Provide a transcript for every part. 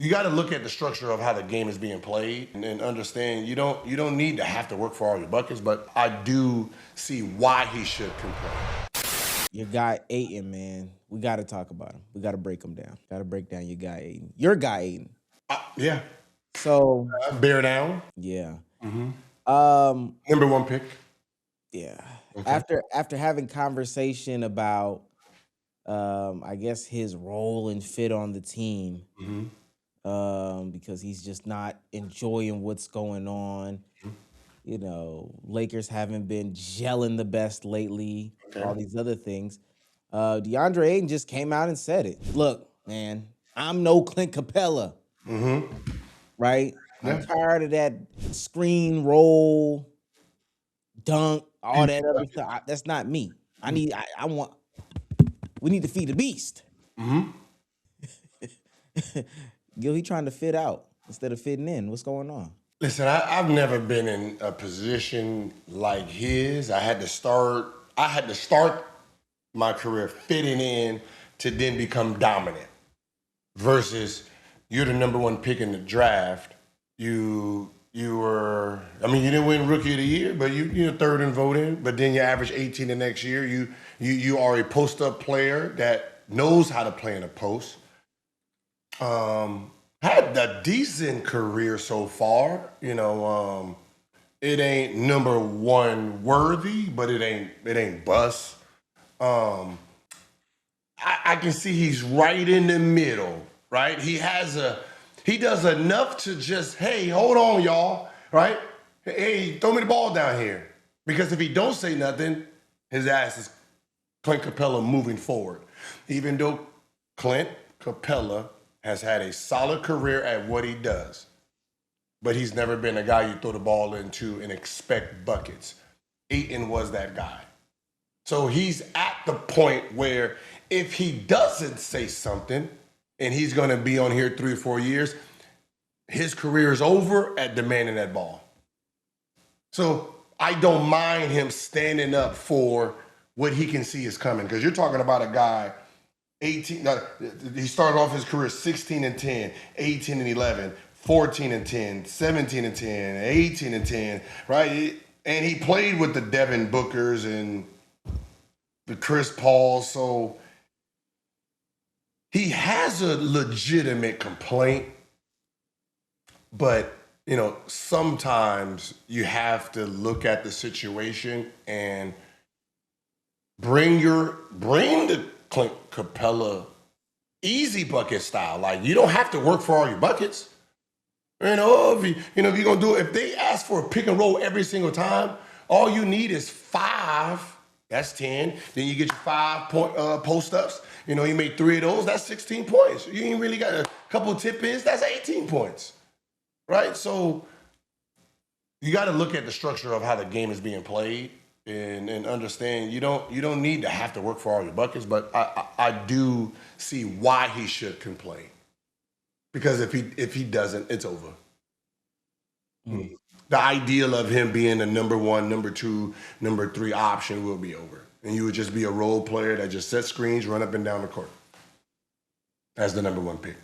You got to look at the structure of how the game is being played and understand you don't need to have to work for all your buckets, but I do see why he should complain. Your guy Ayton, man. We got to talk about him. We got to break him down. Got to break down your guy Ayton. Your guy Ayton. Yeah, So bear down. yeah. Number one pick. Yeah. Okay. After having conversation about I guess his role and fit on the team, because he's just not enjoying what's going on. You know, Lakers haven't been gelling the best lately, all Okay. these other things. DeAndre Ayton just came out and said it. Look, man, I'm no Clint Capella, right? I'm Yeah. tired of that screen roll, dunk, all that other stuff. That's not me. I want, we need to feed the beast. Gil, he trying to fit out instead of fitting in. What's going on? Listen, I've never been in a position like his. I had to start my career fitting in to then become dominant. Versus you're the number one pick in the draft. You didn't win rookie of the year, but you're third in voting, but then you average 18 the next year. You are a post up player that knows how to play in a post. Had a decent career so far. It ain't number one worthy, but it ain't bust. Um, I can see he's right in the middle, right? He does enough to just, hey, hold on, y'all, right? Hey, throw me the ball down here. Because if he don't say nothing, his ass is Clint Capela moving forward. Even though Clint Capela has had a solid career at what he does, but he's never been a guy you throw the ball into and expect buckets. Ayton was that guy. So he's at the point where if he doesn't say something and he's going to be on here 3 or 4 years, his career is over at demanding that ball. So I don't mind him standing up for what he can see is coming, because you're talking about a guy 18. He started off his career 16 and 10, 18 and 11, 14 and 10, 17 and 10, 18 and 10, right? And he played with the Devin Bookers and the Chris Paul, so he has a legitimate complaint, but sometimes you have to look at the situation and bring the Clint Capella easy bucket style. Like, you don't have to work for all your buckets. If you're gonna do it, if they ask for a pick and roll every single time, all you need is 5. That's 10. Then you get your 5-point post ups. You made 3 of those. That's 16 points. You ain't really got a couple of tip ins. That's 18 points, right? So you got to look at the structure of how the game is being played and understand you don't need to have to work for all your buckets. But I do see why he should complain, because if he doesn't, it's over. The ideal of him being the number 1, number 2, number 3 option will be over. And you would just be a role player that just sets screens, run up and down the court as the number 1 pick.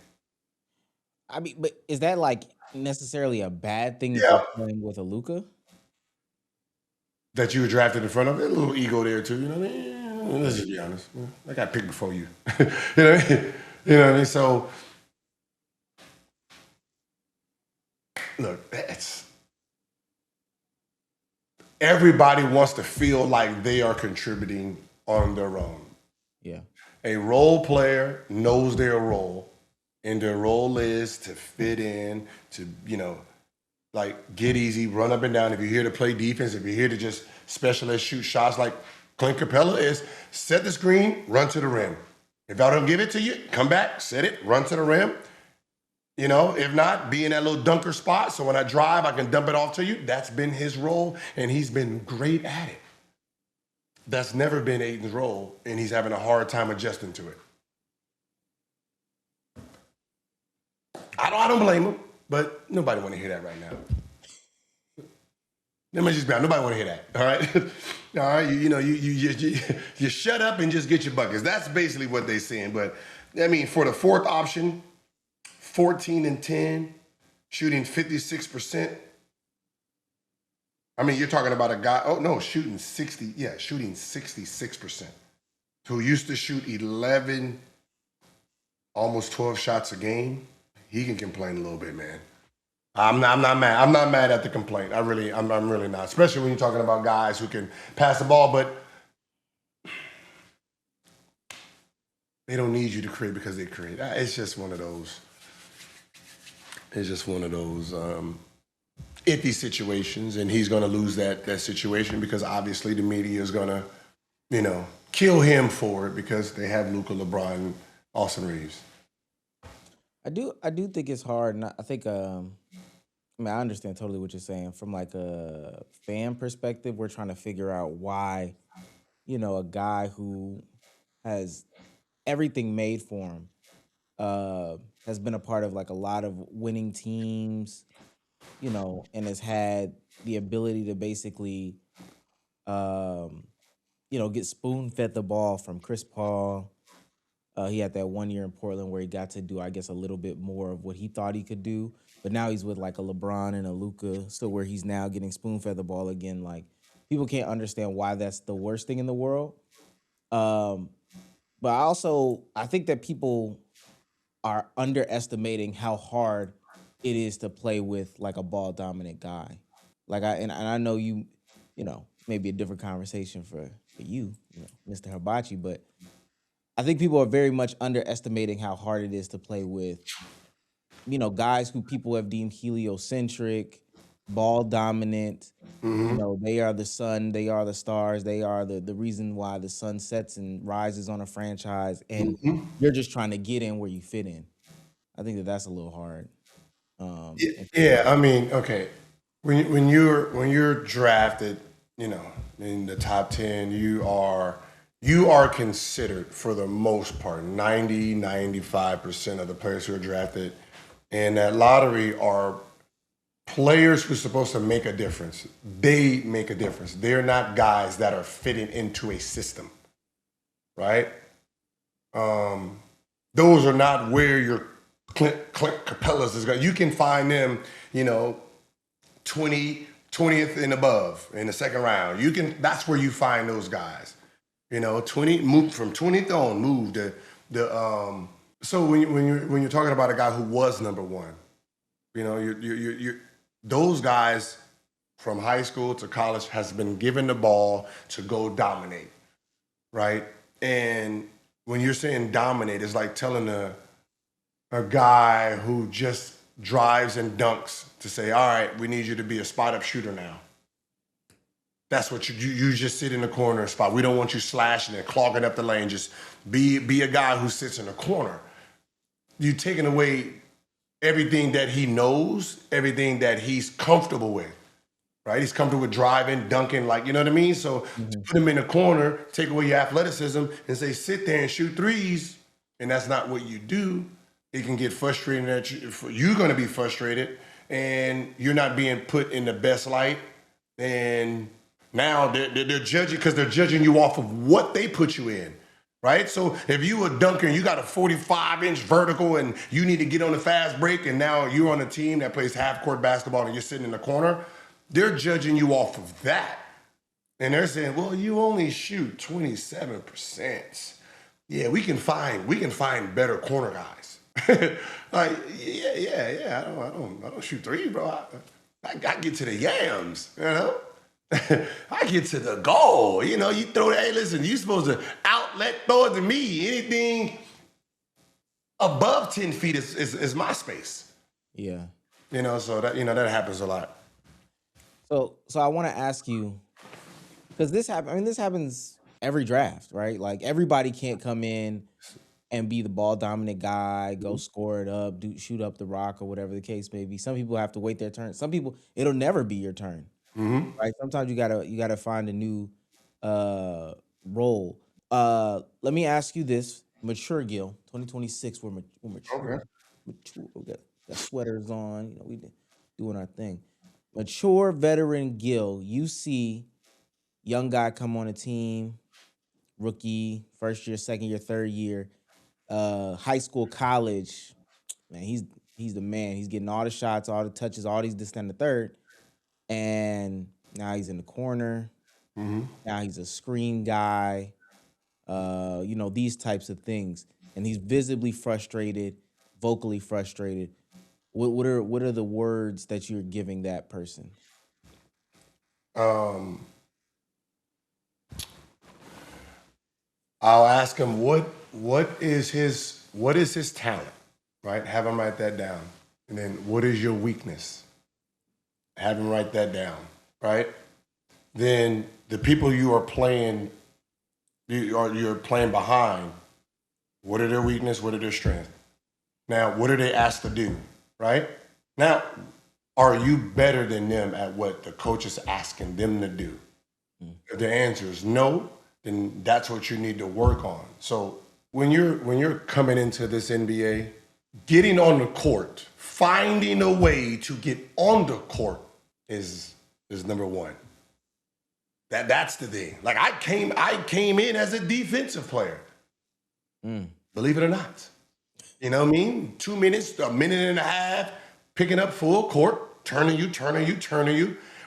I mean, but is that like necessarily a bad thing if Yeah. you're playing with a Luka? That you were drafted in front of. There's a little ego there too, you know what I mean? Let's just be honest. I got picked before you. You know what I mean? You know what I mean? So, look, everybody wants to feel like they are contributing on their own. Yeah. A role player knows their role, and their role is to fit in, to, get easy, run up and down. If you're here to play defense, if you're here to just specialist shoot shots, like Clint Capela is, set the screen, run to the rim. If I don't give it to you, come back, set it, run to the rim. If not, be in that little dunker spot, so when I drive, I can dump it off to you. That's been his role, and he's been great at it. That's never been Ayton's role, and he's having a hard time adjusting to it. I don't blame him, but nobody want to hear that right now. Let me just be honest, nobody want to hear that, all right? All right, you shut up and just get your buckets. That's basically what they're saying. But, I mean, for the 4th option, 14 and 10, shooting 56%. I mean, you're talking about a guy, oh no, shooting 60, yeah, shooting 66%, who used to shoot 11, almost 12 shots a game. He can complain a little bit, man. I'm not mad. I'm not mad at the complaint. I'm really not. Especially when you're talking about guys who can pass the ball, but they don't need you to create because they create. It's just one of those. It's just one of those iffy situations, and he's going to lose that situation because obviously the media is going to, kill him for it because they have Luka, LeBron, and Austin Reeves. I do think it's hard, and I think I mean I understand totally what you're saying from like a fan perspective. We're trying to figure out why a guy who has everything made for him uh has been a part of like a lot of winning teams, and has had the ability to basically um get spoon fed the ball from Chris Paul. He had that 1 year in Portland where he got to do, I guess, a little bit more of what he thought he could do. But now he's with like a LeBron and a Luca, so where he's now getting spoon fed the ball again. Like people can't understand why that's the worst thing in the world. Um, but I think that people are underestimating how hard it is to play with like a ball dominant guy. Like and I know maybe a different conversation for you, Mr. Hibachi, but I think people are very much underestimating how hard it is to play with, guys who people have deemed heliocentric, ball dominant. They are the sun, they are the stars, they are the reason why the sun sets and rises on a franchise, and you're just trying to get in where you fit in. I think that that's a little hard. Yeah, And yeah. I mean, okay. When you're drafted, in the top 10, you are considered for the most part 90-95% of the players who are drafted in that lottery are players who're supposed to make a difference. They make a difference. They're not guys that are fitting into a system, right? Um, those are not where your Clint Capelas is going. You can find them, 20th and above in the second round. That's where you find those guys. 20 move from 20th on, move the so when you're talking about a guy who was number one, you those guys from high school to college has been given the ball to go dominate, right? And when you're saying dominate, it's like telling a guy who just drives and dunks to say, all right, we need you to be a spot up shooter now. That's what you just sit in the corner spot. We don't want you slashing and clogging up the lane. Just be a guy who sits in the corner. You taking away everything that he knows, everything that he's comfortable with. Right? He's comfortable with driving, dunking, like, you know what I mean? So to Mhm. put him in a corner, take away your athleticism, and say, sit there and shoot threes, and that's not what you do, it can get frustrating that you're going to be frustrated, and you're not being put in the best light. And now they're judging because they're judging you off of what they put you in. Right? So if you a dunker and you got a 45-inch vertical and you need to get on the fast break, and now you're on a team that plays half court basketball and you're sitting in the corner, they're judging you off of that. And they're saying, well, you only shoot 27%. Yeah, we can find better corner guys. Like, I don't shoot three, bro. I get to the yams. I get to the goal. You throw that. Hey, listen, you supposed to outlet throw it to me. Anything above 10 feet is my space. Yeah. So that happens a lot. So I want to ask you, because this happen. I mean, this happens every draft, right? Like everybody can't come in and be the ball dominant guy, go score it up, shoot up the rock, or whatever the case may be. Some people have to wait their turn. Some people, it'll never be your turn, Mm-hmm. right? Sometimes you gotta find a new uh role. Let me ask you this: mature Gil, 2026, we're Okay. mature, mature. We got sweaters on. We doing our thing. Mature veteran Gil, you see young guy come on a team, rookie, first year, second year, third year, high school, college. Man, he's the man. He's getting all the shots, all the touches, all these this and the third. And now he's in the corner. Now he's a screen guy. These types of things. And he's visibly frustrated, vocally frustrated. What are the words that you're giving that person? I'll ask him what is his talent, right? Have him write that down. And then what is your weakness? Have him write that down, right? Then the people you're playing behind, what are their weakness? What are their strengths? Now, what are they asked to do, right? Now, are you better than them at what the coach is asking them to do? If the answer is no, then that's what you need to work on. So when you're coming into this NBA, getting on the court, finding a way to get on the court is number one. That's the thing. Like I came in as a defensive player. Believe it or not. You know what I mean? 2 minutes, a minute and a half, picking up full court, turning you,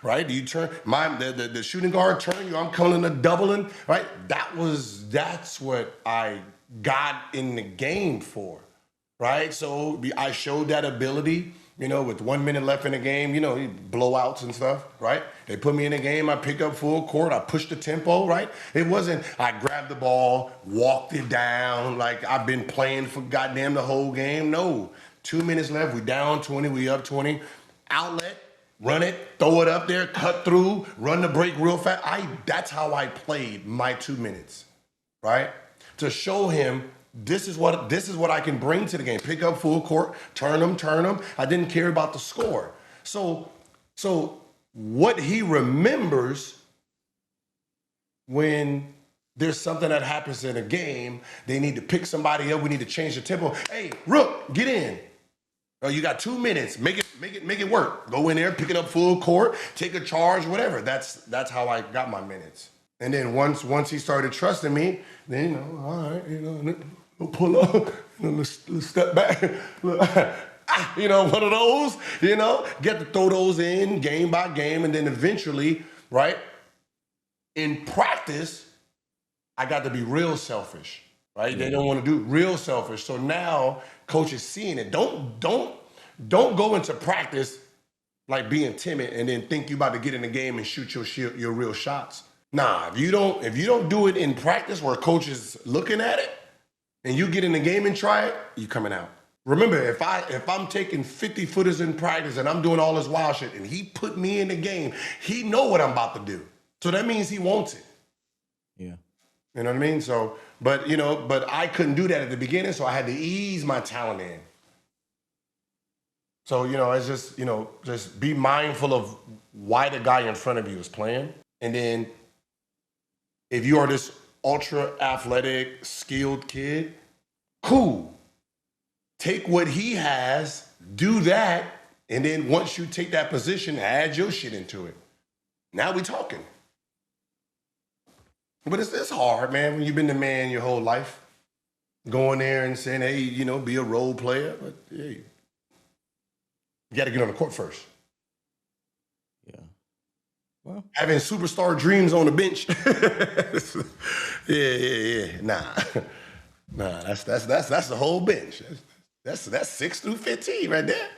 right? You turn the shooting guard turn you, I'm calling a doubling, right? That's what I got in the game for, right? So I showed that ability, with 1 minute left in the game, blowouts and stuff, right? They put me in the game, I pick up full court, I push the tempo, right? It wasn't, I grabbed the ball, walked it down, like I've been playing for goddamn the whole game. No, 2 minutes left, we down 20, we up 20, outlet, run it, throw it up there, cut through, run the break real fast. That's how I played my 2 minutes, right? To show him this is what I can bring to the game. Pick up full court, turn them. I didn't care about the score. So what he remembers when there's something that happens in a game, they need to pick somebody up, we need to change the tempo. Hey, Rook, get in. You got 2 minutes. Make it work. Go in there, pick it up full court, take a charge, whatever. That's how I got my minutes. And then once he started trusting me, then all right, we'll pull up, let's step back. One of those, get to throw those in game by game, and then eventually, right? In practice, I got to be real selfish, right? They don't want to do real selfish. So now coach is seeing it. Don't go into practice like being timid and then think you about to get in the game and shoot your real shots. Nah, if you don't do it in practice where coach is looking at it and you get in the game and try it, you coming out. Remember, if I'm taking 50 footers in practice and I'm doing all this wild shit and he put me in the game, he know what I'm about to do. So that means he wants it. Yeah. You know what I mean? So, but I couldn't do that at the beginning, so I had to ease my talent in. So, it's just be mindful of why the guy in front of you is playing. And then if you are this ultra athletic, skilled kid, cool. Take what he has, do that, and then once you take that position, add your shit into it. Now we talking. But it's hard, man, when you've been the man your whole life. Going there and saying, hey, be a role player. But hey, you got to get on the court first. Yeah. Well, having superstar dreams on the bench. Yeah. Nah. That's the whole bench. That's 6 through 15 right there.